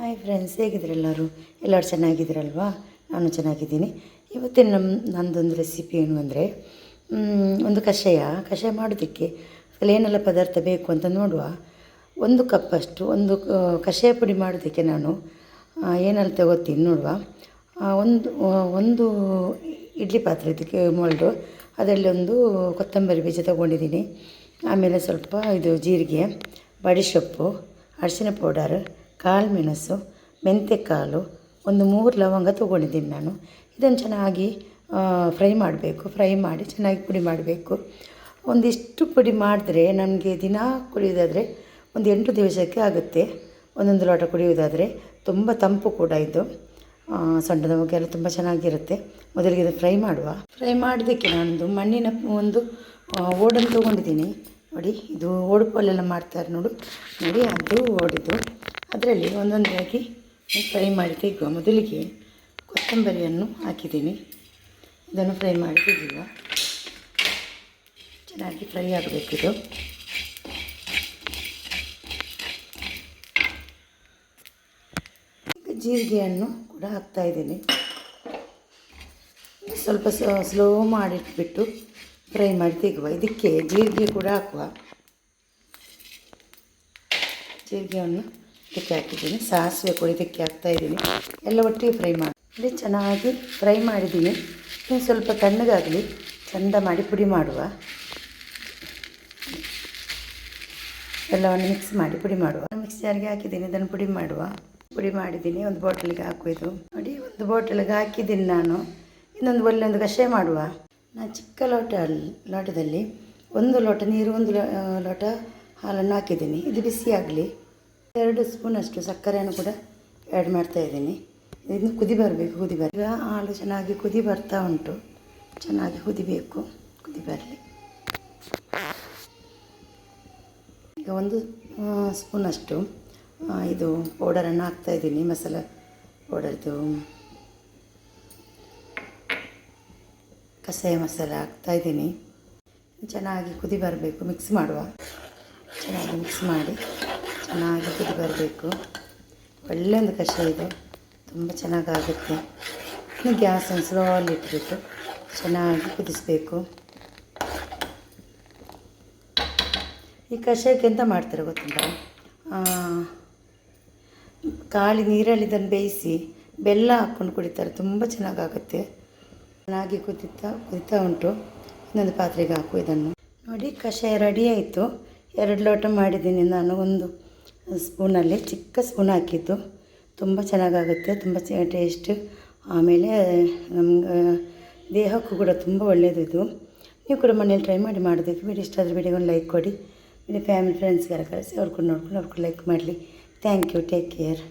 Hi friends, ಹೇಗಿದ್ದೀರ ಎಲ್ಲರೂ ಚೆನ್ನಾಗಿದ್ದೀರಲ್ವಾ? ನಾನು ಚೆನ್ನಾಗಿದ್ದೀನಿ. ಇವತ್ತಿನ ನನ್ನದೊಂದು ರೆಸಿಪಿ ಏನು ಅಂದರೆ, ಒಂದು ಕಷಾಯ ಮಾಡೋದಕ್ಕೆ ಅದರಲ್ಲಿ ಏನೆಲ್ಲ ಪದಾರ್ಥ ಬೇಕು ಅಂತ ನೋಡುವ. 1 ಕಪ್ಪಷ್ಟು ಕಷಾಯ ಪುಡಿ ಮಾಡೋದಕ್ಕೆ ನಾನು ಏನೆಲ್ಲ ತಗೋತೀನಿ ನೋಡುವ. ಒಂದು ಇಡ್ಲಿ ಪಾತ್ರೆ ಇದಕ್ಕೆ ಮೊಲ್ಡು, ಅದರಲ್ಲಿ ಒಂದು ಕೊತ್ತಂಬರಿ ಬೀಜ ತೊಗೊಂಡಿದ್ದೀನಿ. ಆಮೇಲೆ ಸ್ವಲ್ಪ ಜೀರಿಗೆ, ಬಡಿಸೊಪ್ಪು, ಅರಿಶಿನ ಪೌಡರ್, ಕಾಳು ಮೆಣಸು, ಮೆಂತ್ಯಕಾಳು, 3 ಲವಂಗ ತೊಗೊಂಡಿದ್ದೀನಿ ನಾನು. ಇದನ್ನು ಚೆನ್ನಾಗಿ ಫ್ರೈ ಮಾಡಬೇಕು. ಫ್ರೈ ಮಾಡಿ ಚೆನ್ನಾಗಿ ಪುಡಿ ಮಾಡಬೇಕು. ಒಂದಿಷ್ಟು ಪುಡಿ ಮಾಡಿದ್ರೆ ನಮಗೆ ದಿನ ಕುಡಿಯೋದಾದರೆ 8 ದಿವಸಕ್ಕೆ ಆಗುತ್ತೆ. 1 ಲೋಟ ಕುಡಿಯೋದಾದರೆ ತುಂಬ ತಂಪು ಕೂಡ ಇದು. ಸೊಂಟದ ಮುಖೆಲ್ಲ ತುಂಬ ಚೆನ್ನಾಗಿರುತ್ತೆ. ಮೊದಲಿಗೆ ಇದು ಫ್ರೈ ಮಾಡೋದಕ್ಕೆ ನಾನೊಂದು ಮಣ್ಣಿನ ಓಡನ್ನು ತೊಗೊಂಡಿದ್ದೀನಿ. ನೋಡಿ, ಇದು ಓಡುಪಲ್ಲೆಲ್ಲ ಮಾಡ್ತಾರೆ ನೋಡಿ ಅದು ಓಡಿದ್ದು. ಅದರಲ್ಲಿ ಒಂದೊಂದಾಗಿ ಫ್ರೈ ಮಾಡಿ ತೆಗೆಯುವ. ಮೊದಲಿಗೆ ಕೊತ್ತಂಬರಿಯನ್ನು ಹಾಕಿದ್ದೀನಿ. ಇದನ್ನು ಫ್ರೈ ಮಾಡಿ ತೆಗೆಯುವ. ಚೆನ್ನಾಗಿ ಫ್ರೈ ಆಗಬೇಕಿದು. ಜೀರಿಗೆಯನ್ನು ಕೂಡ ಹಾಕ್ತಾಯಿದ್ದೀನಿ. ಸ್ವಲ್ಪ ಸ್ಲೋ ಮಾಡಿಟ್ಬಿಟ್ಟು ಫ್ರೈ ಮಾಡಿ ತೆಗೆಯುವ. ಇದಕ್ಕೆ ಜೀರಿಗೆ ಕೂಡ ಹಾಕುವ. ಜೀರಿಗೆಯನ್ನು ಇದಕ್ಕೆ ಹಾಕಿದ್ದೀನಿ. ಸಾಸಿವೆ ಕೂಡ ಇದಕ್ಕೆ ಹಾಕ್ತಾಯಿದ್ದೀನಿ. ಎಲ್ಲ ಒಟ್ಟಿಗೆ ಫ್ರೈ ಮಾಡಿ ಚೆನ್ನಾಗಿ ಫ್ರೈ ಮಾಡಿದ್ದೀನಿ. ಇನ್ನು ಸ್ವಲ್ಪ ತಣ್ಣಗಾಗಲಿ, ಚೆಂದ ಮಾಡಿ ಪುಡಿ ಮಾಡುವ. ಎಲ್ಲವನ್ನು ಮಿಕ್ಸ್ ಮಾಡಿ ಪುಡಿ ಮಾಡುವ. ಮಿಕ್ಸ್ ಜಾರಿಗೆ ಹಾಕಿದ್ದೀನಿ. ಇದನ್ನು ಪುಡಿ ಮಾಡಿದ್ದೀನಿ. ಒಂದು ಬಾಟಲಿಗೆ ಹಾಕುವುದು ನೋಡಿ. 1 ಬಾಟಲಿಗೆ ಹಾಕಿದ್ದೀನಿ ನಾನು. ಇನ್ನೊಂದು ಒಳ್ಳೆಯೊಂದು ಕಷಾಯ ಮಾಡುವ. ನಾನು ಚಿಕ್ಕ ಲೋಟದಲ್ಲಿ 1 ಲೋಟ ನೀರು, 1 ಲೋಟ ಹಾಲನ್ನು ಹಾಕಿದ್ದೀನಿ. ಇದು ಬಿಸಿ ಆಗಲಿ. 2 ಸ್ಪೂನಷ್ಟು ಸಕ್ಕರೆಯನ್ನು ಕೂಡ ಆ್ಯಡ್ ಮಾಡ್ತಾಯಿದ್ದೀನಿ. ಇದನ್ನು ಕುದಿ ಬರಬೇಕು. ಈಗ ಹಾಲು ಚೆನ್ನಾಗಿ ಕುದಿ ಬರ್ತಾ ಉಂಟು. ಚೆನ್ನಾಗಿ ಕುದಿಬೇಕು. ಕುದಿ ಬರಲಿ. ಈಗ 1 ಸ್ಪೂನಷ್ಟು ಪೌಡರನ್ನು ಹಾಕ್ತಾಯಿದ್ದೀನಿ. ಮಸಾಲ ಪೌಡರ್ದು ಕಷಾಯ ಮಸಾಲ ಹಾಕ್ತಾಯಿದ್ದೀನಿ. ಚೆನ್ನಾಗಿ ಕುದಿ ಬರಬೇಕು. ಮಿಕ್ಸ್ ಮಾಡುವ. ಚೆನ್ನಾಗಿ ಮಿಕ್ಸ್ ಮಾಡಿ ಚೆನ್ನಾಗಿ ಕುದಿ ಬರಬೇಕು. ಒಳ್ಳೆಯೊಂದು ಕಷಾಯ ಇದು, ತುಂಬ ಚೆನ್ನಾಗಾಗುತ್ತೆ. ಇನ್ನು ಗ್ಯಾಸನ್ನು ಸ್ಲೋಲ್ಲಿ ಇಟ್ಬಿಟ್ಟು ಚೆನ್ನಾಗಿ ಕುದಿಸಬೇಕು. ಈ ಕಷಾಯಕ್ಕೆ ಎಂತ ಮಾಡ್ತಾರೆ ಗೊತ್ತುಂಟ? ಖಾಲಿ ನೀರಲ್ಲಿ ಇದನ್ನು ಬೇಯಿಸಿ ಬೆಲ್ಲ ಹಾಕ್ಕೊಂಡು ಕುಡಿತಾರೆ. ತುಂಬ ಚೆನ್ನಾಗಾಗುತ್ತೆ. ಚೆನ್ನಾಗಿ ಕುದಿತಾ ಉಂಟು. ಇನ್ನೊಂದು ಪಾತ್ರೆಗೆ ಹಾಕು ಇದನ್ನು. ನೋಡಿ, ಕಷಾಯ ರೆಡಿ ಆಯಿತು. 2 ಲೋಟ ಮಾಡಿದ್ದೀನಿ ನಾನು. 1 ಸ್ಪೂನಲ್ಲಿ ಚಿಕ್ಕ ಸ್ಪೂನ್ ಹಾಕಿದ್ದು. ತುಂಬ ಚೆನ್ನಾಗಾಗುತ್ತೆ. ತುಂಬ ಟೇಸ್ಟ್. ಆಮೇಲೆ ನಮ್ಗೆ ದೇಹಕ್ಕೂ ಕೂಡ ತುಂಬ ಒಳ್ಳೆಯದು ಇದು. ನೀವು ಕೂಡ ಮನೇಲಿ ಟ್ರೈ ಮಾಡಿ ಮಾಡೋದಕ್ಕೆ. ವಿಡಿಯೋ ಇಷ್ಟ ಆದರೆ ವಿಡಿಯೋಗೆ ಒಂದು ಲೈಕ್ ಕೊಡಿ. ಫ್ಯಾಮಿಲಿ ಫ್ರೆಂಡ್ಸ್ಗೆಲ್ಲ ಕಳಿಸಿ ಅವ್ರು ಕೂಡ ನೋಡ್ಕೊಂಡು ಲೈಕ್ ಮಾಡಲಿ. Thank you. Take care.